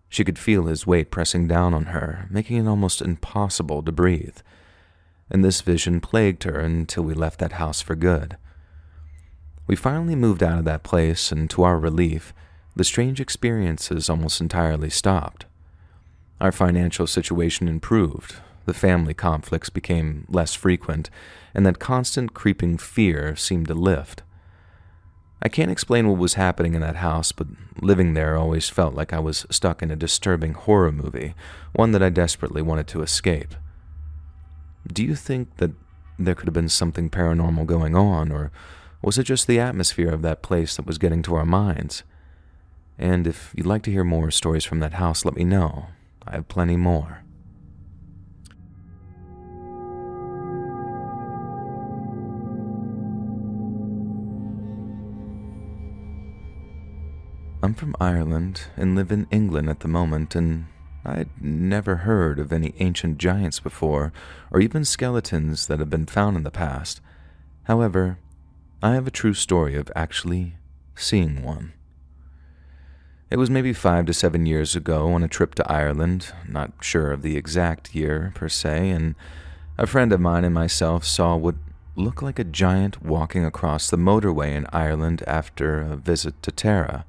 A: She could feel his weight pressing down on her, making it almost impossible to breathe. And this vision plagued her until we left that house for good. We finally moved out of that place, and to our relief, the strange experiences almost entirely stopped. Our financial situation improved, the family conflicts became less frequent, and that constant creeping fear seemed to lift. I can't explain what was happening in that house, but living there always felt like I was stuck in a disturbing horror movie, one that I desperately wanted to escape. Do you think that there could have been something paranormal going on, or was it just the atmosphere of that place that was getting to our minds? And if you'd like to hear more stories from that house, let me know. I have plenty more. I'm from Ireland and live in England at the moment, and I'd never heard of any ancient giants before, or even skeletons that have been found in the past. However, I have a true story of actually seeing one. It was maybe 5 to 7 years ago on a trip to Ireland, not sure of the exact year per se, and a friend of mine and myself saw what looked like a giant walking across the motorway in Ireland after a visit to Tara.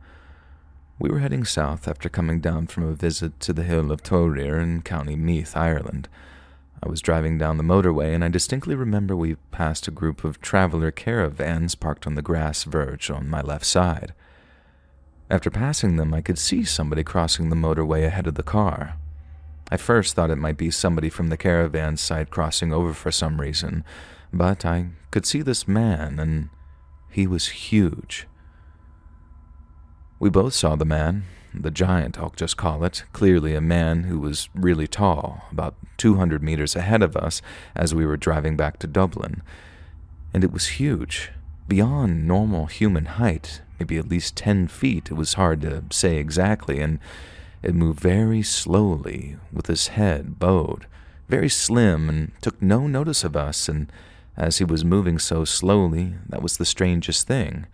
A: We were heading south after coming down from a visit to the hill of Torir in County Meath, Ireland. I was driving down the motorway, and I distinctly remember we passed a group of traveler caravans parked on the grass verge on my left side. After passing them, I could see somebody crossing the motorway ahead of the car. I first thought it might be somebody from the caravan side crossing over for some reason, but I could see this man, and he was huge. We both saw the man, the giant I'll just call it, clearly a man who was really tall, about 200 meters ahead of us as we were driving back to Dublin. And it was huge, beyond normal human height, maybe at least 10 feet, it was hard to say exactly, and it moved very slowly, with his head bowed, very slim, and took no notice of us, and as he was moving so slowly, that was the strangest thing.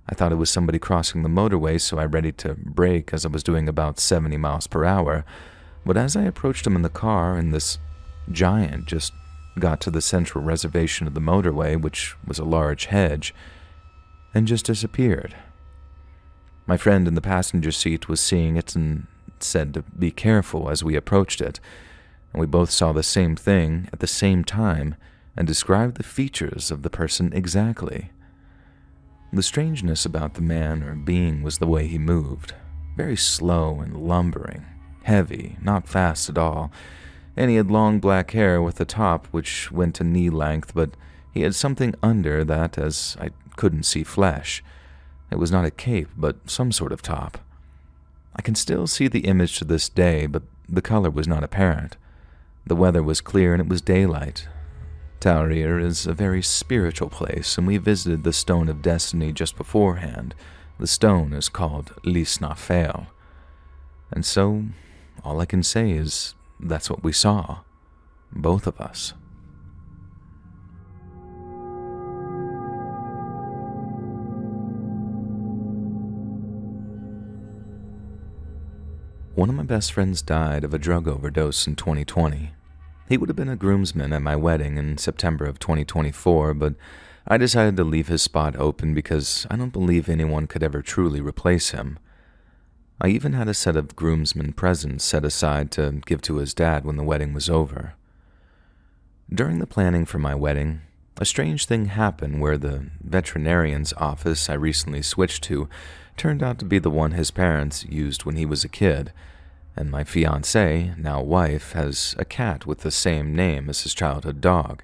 A: I thought it was somebody crossing the motorway, so I readied to brake as I was doing about 70 miles per hour, but as I approached him in the car, and this giant just got to the central reservation of the motorway, which was a large hedge, and just disappeared. My friend in the passenger seat was seeing it and said to be careful as we approached it, and we both saw the same thing at the same time and described the features of the person exactly. The strangeness about the man or being was the way he moved, very slow and lumbering, heavy, not fast at all, and he had long black hair with a top which went to knee length, but he had something under that as I couldn't see flesh. It was not a cape, but some sort of top. I can still see the image to this day, but the color was not apparent. The weather was clear and it was daylight. Taurir is a very spiritual place, and we visited the Stone of Destiny just beforehand. The stone is called Lisnafel. And so, all I can say is that's what we saw. Both of us. One of my best friends died of a drug overdose in 2020. He would have been a groomsman at my wedding in September of 2024, but I decided to leave his spot open because I don't believe anyone could ever truly replace him. I even had a set of groomsmen presents set aside to give to his dad when the wedding was over. During the planning for my wedding, a strange thing happened where the veterinarian's office I recently switched to turned out to be the one his parents used when he was a kid, and my fiancée, now wife, has a cat with the same name as his childhood dog.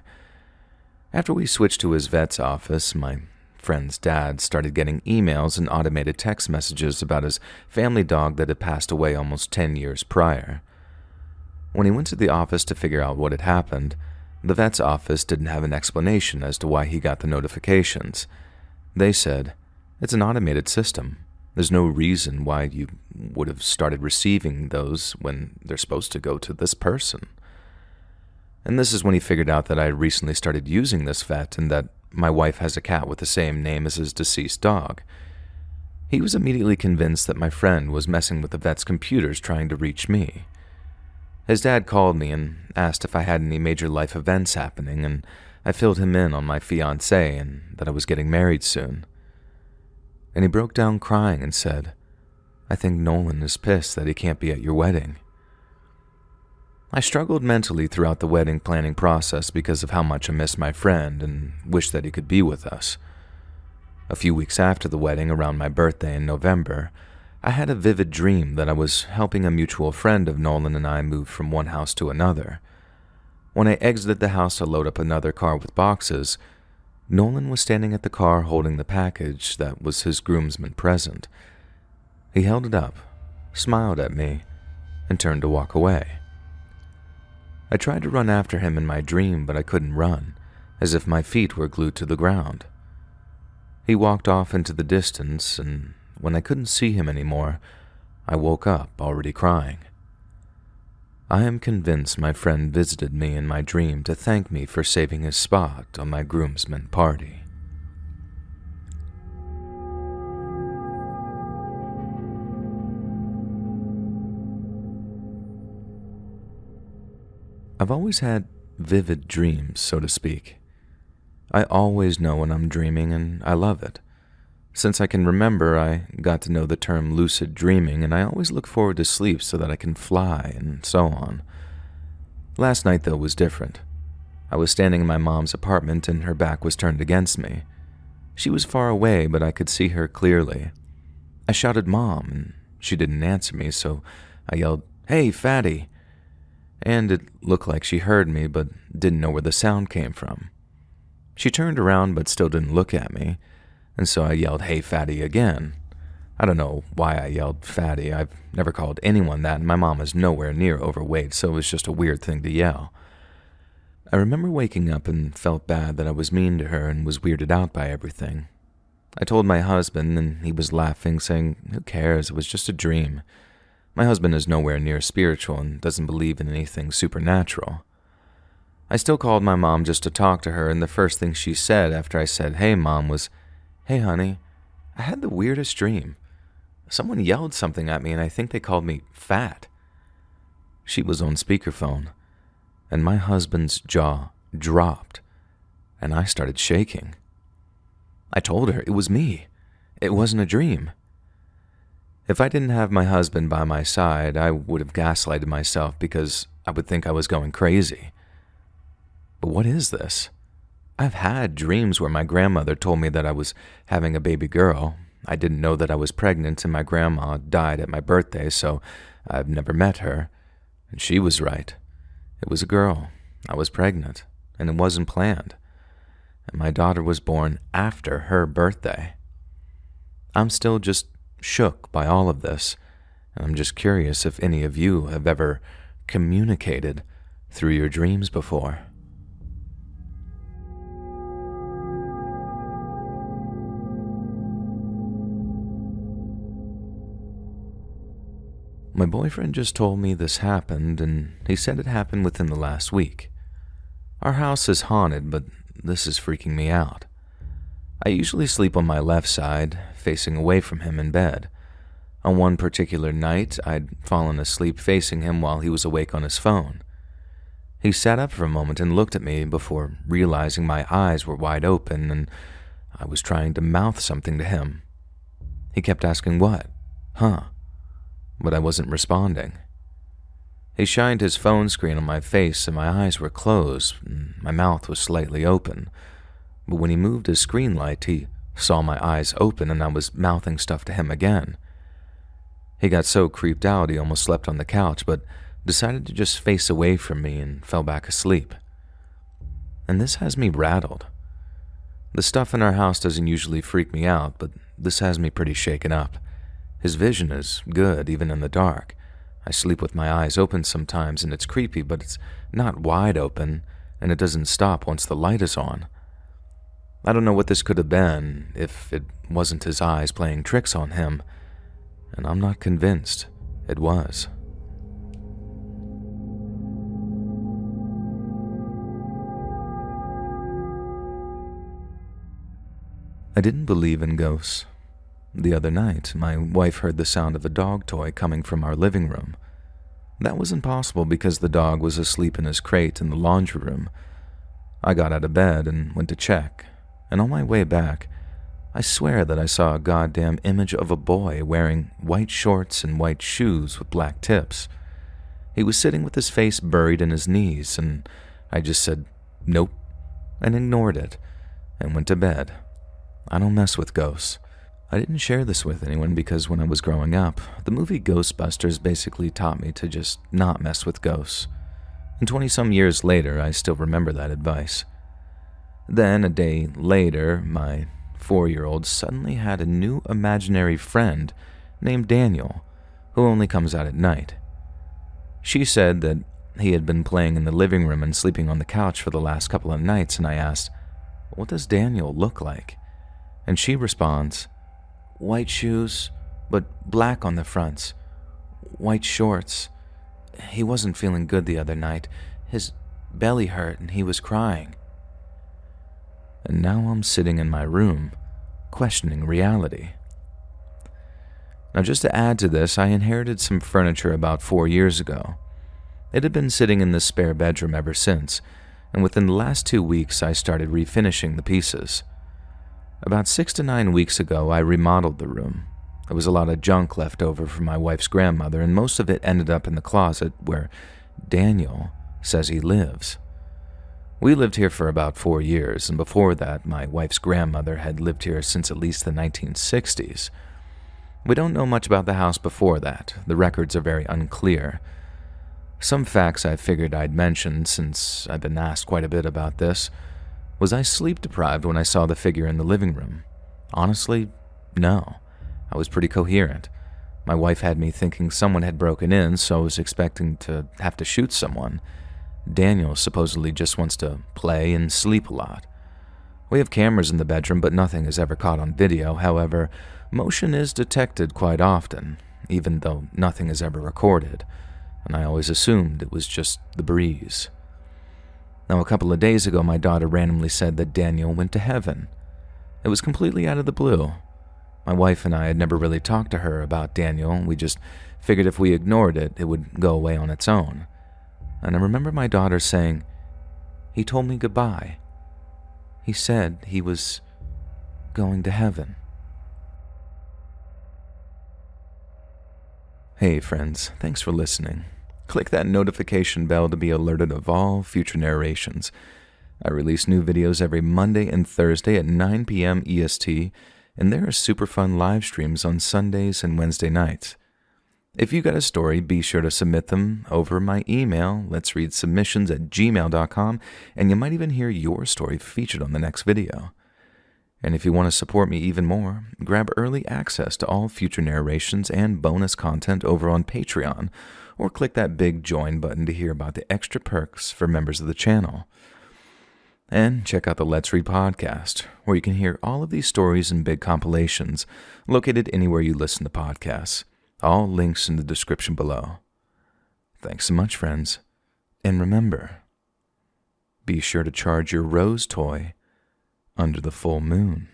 A: After we switched to his vet's office, my friend's dad started getting emails and automated text messages about his family dog that had passed away almost 10 years prior. When he went to the office to figure out what had happened, the vet's office didn't have an explanation as to why he got the notifications. They said, "It's an automated system. There's no reason why you would have started receiving those when they're supposed to go to this person." And this is when he figured out that I had recently started using this vet and that my wife has a cat with the same name as his deceased dog. He was immediately convinced that my friend was messing with the vet's computers trying to reach me. His dad called me and asked if I had any major life events happening, and I filled him in on my fiancée and that I was getting married soon. And he broke down crying and said, "I think Nolan is pissed that he can't be at your wedding." I struggled mentally throughout the wedding planning process because of how much I missed my friend and wished that he could be with us. A few weeks after the wedding, around my birthday in November, I had a vivid dream that I was helping a mutual friend of Nolan and I move from one house to another. When I exited the house to load up another car with boxes, Nolan was standing at the car holding the package that was his groomsman present. He held it up, smiled at me, and turned to walk away. I tried to run after him in my dream, but I couldn't run, as if my feet were glued to the ground. He walked off into the distance, and when I couldn't see him anymore, I woke up already crying. I am convinced my friend visited me in my dream to thank me for saving his spot on my groomsmen party. I've always had vivid dreams, so to speak. I always know when I'm dreaming, and I love it. Since I can remember, I got to know the term lucid dreaming, and I always look forward to sleep so that I can fly, and so on. Last night, though, was different. I was standing in my mom's apartment, and her back was turned against me. She was far away, but I could see her clearly. I shouted, "Mom," and she didn't answer me, so I yelled, "Hey, fatty!" And it looked like she heard me, but didn't know where the sound came from. She turned around, but still didn't look at me, and so I yelled, "Hey, fatty," again. I don't know why I yelled fatty. I've never called anyone that, and my mom is nowhere near overweight, so it was just a weird thing to yell. I remember waking up and felt bad that I was mean to her and was weirded out by everything. I told my husband, and he was laughing, saying, "Who cares? It was just a dream." My husband is nowhere near spiritual and doesn't believe in anything supernatural. I still called my mom just to talk to her, and the first thing she said after I said, "Hey, Mom," was, "Hey, honey, I had the weirdest dream. Someone yelled something at me, and I think they called me fat." She was on speakerphone, and my husband's jaw dropped, and I started shaking. I told her it was me. It wasn't a dream. If I didn't have my husband by my side, I would have gaslighted myself because I would think I was going crazy. But what is this? I've had dreams where my grandmother told me that I was having a baby girl. I didn't know that I was pregnant, and my grandma died at my birthday, so I've never met her. And she was right. It was a girl. I was pregnant, and it wasn't planned. And my daughter was born after her birthday. I'm still just shook by all of this, and I'm just curious if any of you have ever communicated through your dreams before. My boyfriend just told me this happened, and he said it happened within the last week. Our house is haunted, but this is freaking me out. I usually sleep on my left side, facing away from him in bed. On one particular night, I'd fallen asleep facing him while he was awake on his phone. He sat up for a moment and looked at me before realizing my eyes were wide open and I was trying to mouth something to him. He kept asking what, but I wasn't responding. He shined his phone screen on my face and my eyes were closed and my mouth was slightly open. But when he moved his screen light, he saw my eyes open and I was mouthing stuff to him again. He got so creeped out he almost slept on the couch, but decided to just face away from me and fell back asleep. And this has me rattled. The stuff in our house doesn't usually freak me out, but this has me pretty shaken up. His vision is good, even in the dark. I sleep with my eyes open sometimes and it's creepy, but it's not wide open, and it doesn't stop once the light is on. I don't know what this could have been if it wasn't his eyes playing tricks on him, and I'm not convinced it was. I didn't believe in ghosts. The other night, my wife heard the sound of a dog toy coming from our living room. That was impossible because the dog was asleep in his crate in the laundry room. I got out of bed and went to check, and on my way back, I swear that I saw a goddamn image of a boy wearing white shorts and white shoes with black tips. He was sitting with his face buried in his knees, and I just said, nope, and ignored it, and went to bed. I don't mess with ghosts. I didn't share this with anyone because when I was growing up, the movie Ghostbusters basically taught me to just not mess with ghosts. And 20-some years later, I still remember that advice. Then, a day later, my 4-year-old suddenly had a new imaginary friend named Daniel, who only comes out at night. She said that he had been playing in the living room and sleeping on the couch for the last couple of nights, and I asked, "What does Daniel look like?" And she responds, "White shoes, but black on the fronts. White shorts. He wasn't feeling good the other night. His belly hurt and he was crying." And now I'm sitting in my room, questioning reality. Now, just to add to this, I inherited some furniture about 4 years ago. It had been sitting in the spare bedroom ever since, and within the last 2 weeks I started refinishing the pieces. About 6 to 9 weeks ago, I remodeled the room. There was a lot of junk left over from my wife's grandmother, and most of it ended up in the closet where Daniel says he lives. We lived here for about 4 years, and before that, my wife's grandmother had lived here since at least the 1960s. We don't know much about the house before that. The records are very unclear. Some facts I figured I'd mention, since I've been asked quite a bit about this. Was I sleep-deprived when I saw the figure in the living room? Honestly, no. I was pretty coherent. My wife had me thinking someone had broken in, so I was expecting to have to shoot someone. Daniel supposedly just wants to play and sleep a lot. We have cameras in the bedroom, but nothing is ever caught on video. However, motion is detected quite often, even though nothing is ever recorded, and I always assumed it was just the breeze. Now, a couple of days ago, my daughter randomly said that Daniel went to heaven. It was completely out of the blue. My wife and I had never really talked to her about Daniel. We just figured if we ignored it, it would go away on its own. And I remember my daughter saying, "He told me goodbye. He said he was going to heaven." Hey friends, thanks for listening. Click that notification bell to be alerted of all future narrations. I release new videos every Monday and Thursday at 9 p.m. EST, and there are super fun live streams on Sundays and Wednesday nights. If you got a story, be sure to submit them over my email, LetsReadSubmissions@gmail.com, and you might even hear your story featured on the next video. And if you want to support me even more, grab early access to all future narrations and bonus content over on Patreon, or click that big join button to hear about the extra perks for members of the channel. And check out the Let's Read podcast, where you can hear all of these stories in big compilations, located anywhere you listen to podcasts. All links in the description below. Thanks so much, friends. And remember, be sure to charge your rose toy under the full moon.